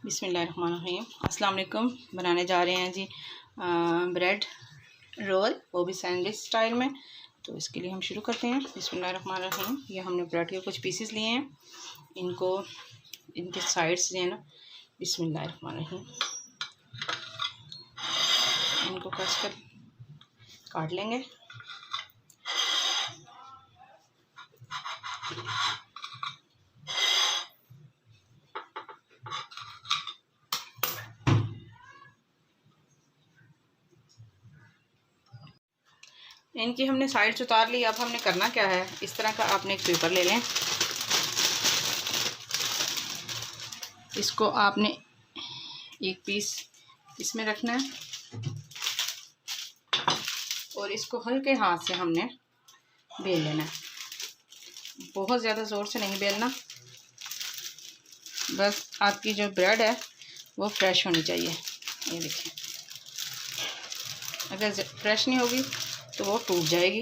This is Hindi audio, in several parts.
बिस्मिल्लाहिर्रहमानिर्रहीम। अस्सलाम वालेकुम। बनाने जा रहे हैं जी ब्रेड रोल, वो भी सैंडविच स्टाइल में। तो इसके लिए हम शुरू करते हैं। बिस्मिल्लाहिर्रहमानिर्रहीम। ये हमने ब्रेड के कुछ पीसेस लिए हैं, इनको इनके साइड्स जो है ना, बिस्मिल्लाहिर्रहमानिर्रहीम, इनको कस कर काट लेंगे। इनकी हमने साइड्स उतार ली। अब हमने करना क्या है, इस तरह का आपने एक पेपर ले लें, इसको आपने एक पीस इसमें रखना है और इसको हल्के हाथ से हमने बेल लेना है। बहुत ज़्यादा ज़ोर से नहीं बेलना, बस आपकी जो ब्रेड है वो फ्रेश होनी चाहिए। ये देखिए, अगर फ्रेश नहीं होगी तो वो टूट जाएगी।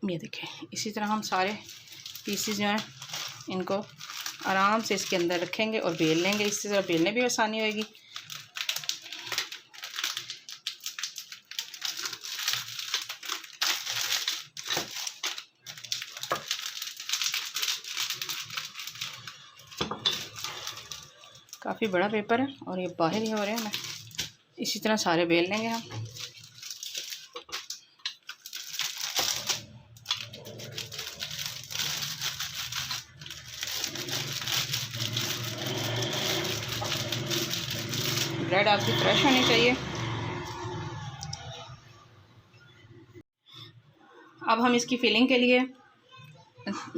ये देखिए, इसी तरह हम सारे पीसेस जो हैं इनको आराम से इसके अंदर रखेंगे और बेल लेंगे। इससे ज़रा बेलने भी आसानी होगी। काफ़ी बड़ा पेपर है और ये बाहर ही हो रहे हैं ना। इसी तरह सारे बेल लेंगे हम। ब्रेड आपकी फ्रेश होनी चाहिए। अब हम इसकी फिलिंग के लिए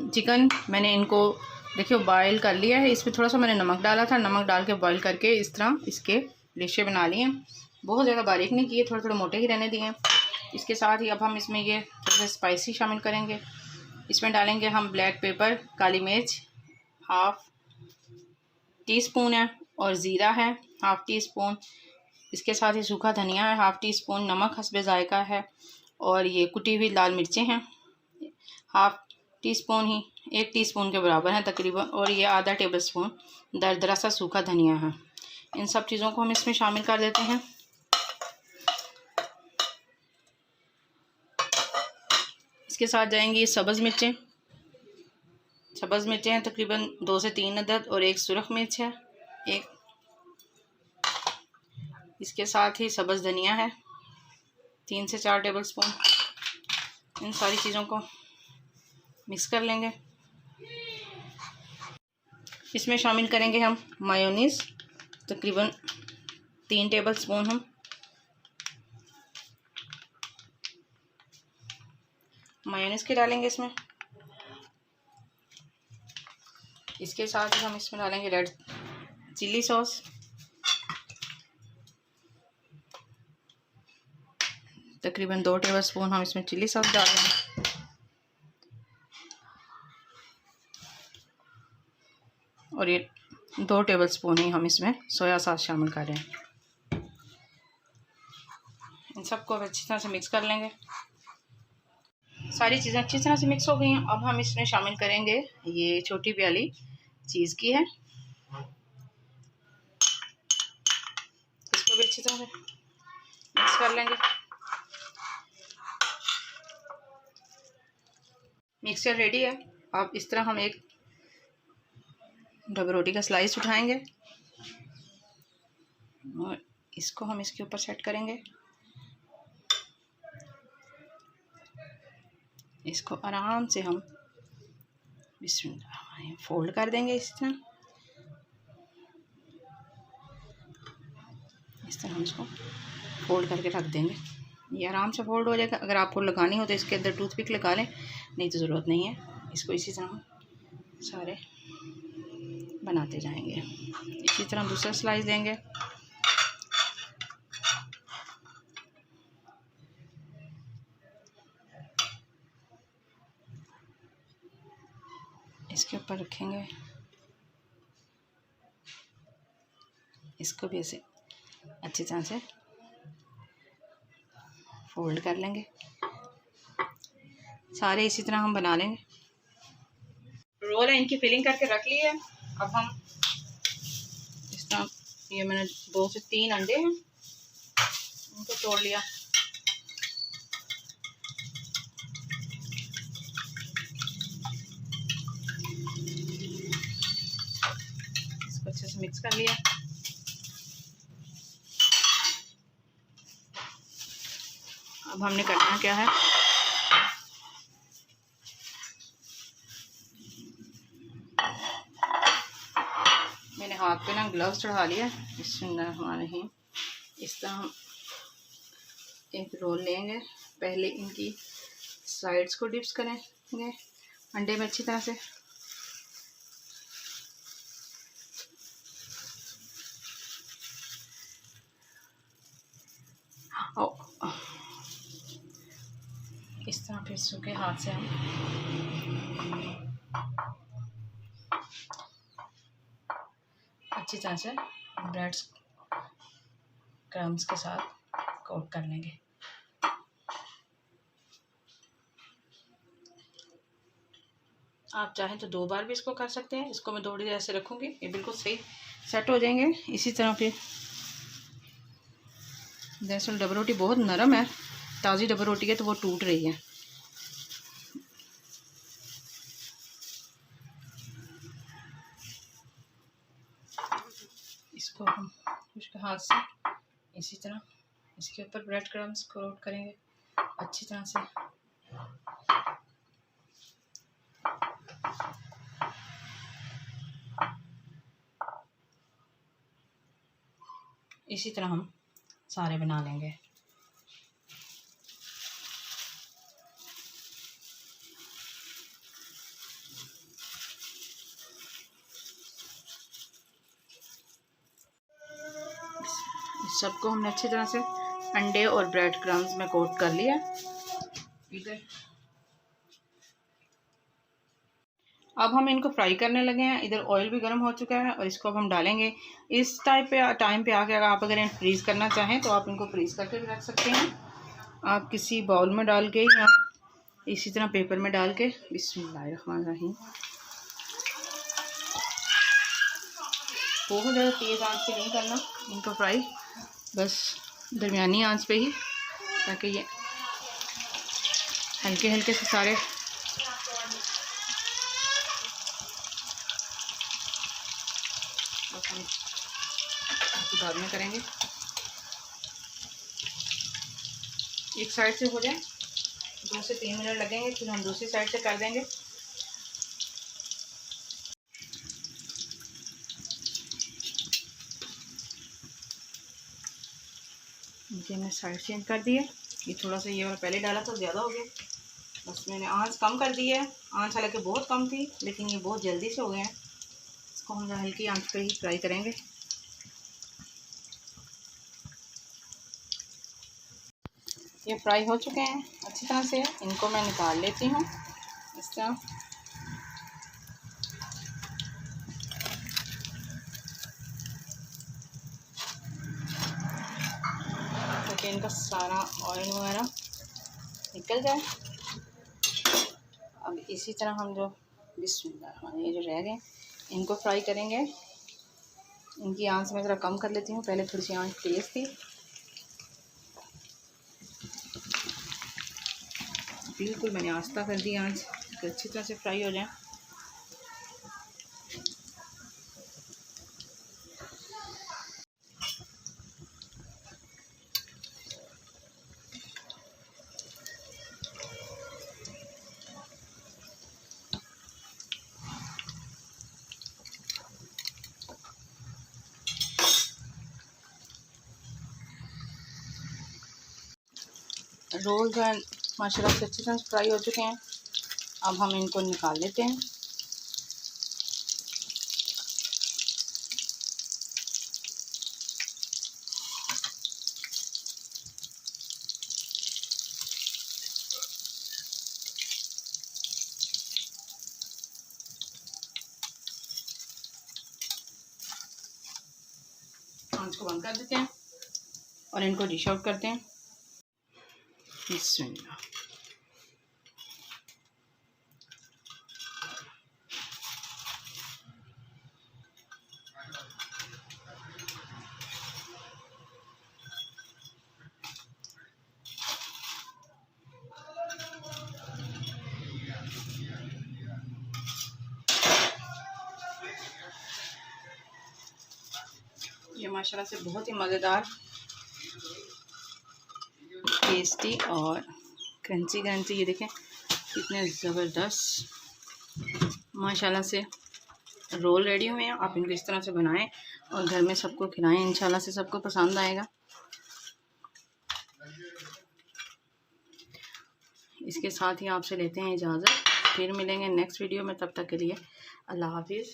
चिकन मैंने इनको देखिए बॉयल कर लिया है। इसमें थोड़ा सा मैंने नमक डाला था, नमक डाल के बॉईल करके इस तरह इसके डिशे बना लिए हैं। बहुत ज़्यादा बारीक नहीं किए, थोड़े थोड़े मोटे ही रहने दिए। इसके साथ ही अब हम इसमें ये थोड़ा सा स्पाइसी शामिल करेंगे। इसमें डालेंगे हम ब्लैक पेपर, काली मिर्च हाफ़ टी स्पून है, और ज़ीरा है हाफ़ टी स्पून। इसके साथ ही सूखा धनिया है हाफ़ टी स्पून, नमक हस्बे ज़ायका है, और ये कुटी हुई लाल मिर्चें हैं हाफ़ टी स्पून ही, 1 टीस्पून के बराबर है तकरीबन, और ये आधा टेबल स्पून दरदरा सा सूखा धनिया है। इन सब चीज़ों को हम इसमें शामिल कर देते हैं। इसके साथ जाएंगी सब्ज़ मिर्चें। सब्ज़ मिर्चें हैं तकरीबन 2 से 3 अदद, और एक सुरख मिर्च है एक। इसके साथ ही सब्ज़ धनिया है 3 से 4 टेबल स्पून। इन सारी चीज़ों को मिक्स कर लेंगे। इसमें शामिल करेंगे हम मायोनीज़, तकरीबन 3 टेबल स्पून हम मायोनीज़ के डालेंगे इसमें। इसके साथ ही हम इसमें डालेंगे रेड चिली सॉस, तकरीबन 2 टेबल स्पून हम इसमें चिली सॉस डालेंगे। और ये 2 टेबल स्पून ही हम इसमें सोया सॉस शामिल कर रहे हैं। इन सबको अब अच्छी तरह से मिक्स कर लेंगे। सारी चीज़ें अच्छी तरह से मिक्स हो गई हैं। अब हम इसमें शामिल करेंगे, ये छोटी प्याली चीज़ की है, इसको भी अच्छी तरह से मिक्स कर लेंगे। मिक्सचर रेडी है। अब इस तरह हम एक डबल रोटी का स्लाइस उठाएंगे और इसको हम इसके ऊपर सेट करेंगे। इसको आराम से हम बिस्मिल्लाह फोल्ड कर देंगे। इस तरह हम इसको फोल्ड करके रख देंगे। ये आराम से फोल्ड हो जाएगा। अगर आपको लगानी हो तो इसके अंदर टूथपिक लगा लें, नहीं तो ज़रूरत नहीं है। इसको इसी तरह सारे बनाते जाएंगे। इसी तरह दूसरा स्लाइस देंगे। इसके ऊपर रखेंगे, इसको भी ऐसे अच्छी तरह से फोल्ड कर लेंगे। सारे इसी तरह हम बना लेंगे। रोल है, इनकी फिलिंग करके रख ली है। अब हम इस तरह, ये मैंने 2 से 3 अंडे हैं, उनको तोड़ लिया। इसको अच्छे से मिक्स कर लिया। अब हमने करना क्या है, मैंने हाथ पे ना ग्लव्स चढ़ा लिया। बिस्मिल्लाहिर्रहमानिर्रहीम। इस तरह हम एक रोल लेंगे, पहले इनकी साइड्स को डिप्स करेंगे अंडे में अच्छी तरह से। और इस तरह फिर सूखे हाथ से हम अच्छी तरह से ब्रेड क्रम्स के साथ कोट कर लेंगे। आप चाहें तो 2 बार भी इसको कर सकते हैं। इसको मैं थोड़ी देर ऐसे रखूँगी, ये बिल्कुल सही सेट हो जाएंगे। इसी तरह फिर दरअसल डबल रोटी बहुत नरम है, ताज़ी डबल रोटी है तो वो टूट रही है। इसको हम उसके हाथ से इसी तरह इसके ऊपर ब्रेड क्रम्स कोट करेंगे अच्छी तरह से। इसी तरह हम सारे बना लेंगे। सबको हमने अच्छी तरह से अंडे और ब्रेड क्रम्स में कोट कर लिया। इधर अब हम इनको फ्राई करने लगे हैं। इधर ऑयल भी गर्म हो चुका है और इसको अब हम डालेंगे। इस टाइम पे आके आप अगर इन्हें फ्रीज़ करना चाहें तो आप इनको फ्रीज़ करके भी रख सकते हैं। आप किसी बाउल में डाल के या इसी तरह पेपर में डाल के, बिस्मिल्लाहिर्रहमानिर्रहीम, बहुत ज़्यादा तेज़ आंच पे नहीं करना इनको फ्राई, बस दरमियानी आंच पे ही, ताकि ये हल्के हल्के से सारे बाद में करेंगे। एक साइड से हो जाए, 2 से 3 मिनट लगेंगे, फिर हम दूसरी साइड से कर देंगे। इनके हमने साइड चेंज कर दी है। ये थोड़ा सा, ये वाला पहले डाला तो ज़्यादा हो गया, बस मैंने आंच कम कर दी है। आंच हालांकि बहुत कम थी, लेकिन ये बहुत जल्दी से हो गए हैं। इसको हम हल्की आंच पे ही फ्राई करेंगे। ये फ्राई हो चुके हैं अच्छी तरह से, इनको मैं निकाल लेती हूँ इस तरह। ताकि इनका सारा ऑयल वगैरह निकल जाए। अब इसी तरह हम जो बिस्मिल्लाह ये जो रह गए इनको फ्राई करेंगे। इनकी आंच मैं ज़रा कम कर लेती हूँ, पहले थोड़ी सी आंच तेज़ थी। बिल्कुल मैंने आस्ता कर दी आंच, अच्छी तरह से फ्राई हो जाए। रोल जो है माशाल्लाह से अच्छी तरह फ्राई हो चुके हैं। अब हम इनको निकाल लेते हैं। आंच को बंद कर देते हैं और इनको डिश आउट करते हैं। बिस्मिल्लाह। ये माशाल्लाह से बहुत ही मज़ेदार, टेस्टी और क्रंची क्रंची, ये देखें कितने ज़बरदस्त माशाल्लाह से रोल रेडी हुए हैं। आप इनको इस तरह से बनाएं और घर में सबको खिलाएं, इंशाल्लाह से सबको पसंद आएगा। इसके साथ ही आपसे लेते हैं इजाज़त, फिर मिलेंगे नेक्स्ट वीडियो में। तब तक के लिए अल्लाह हाफिज़।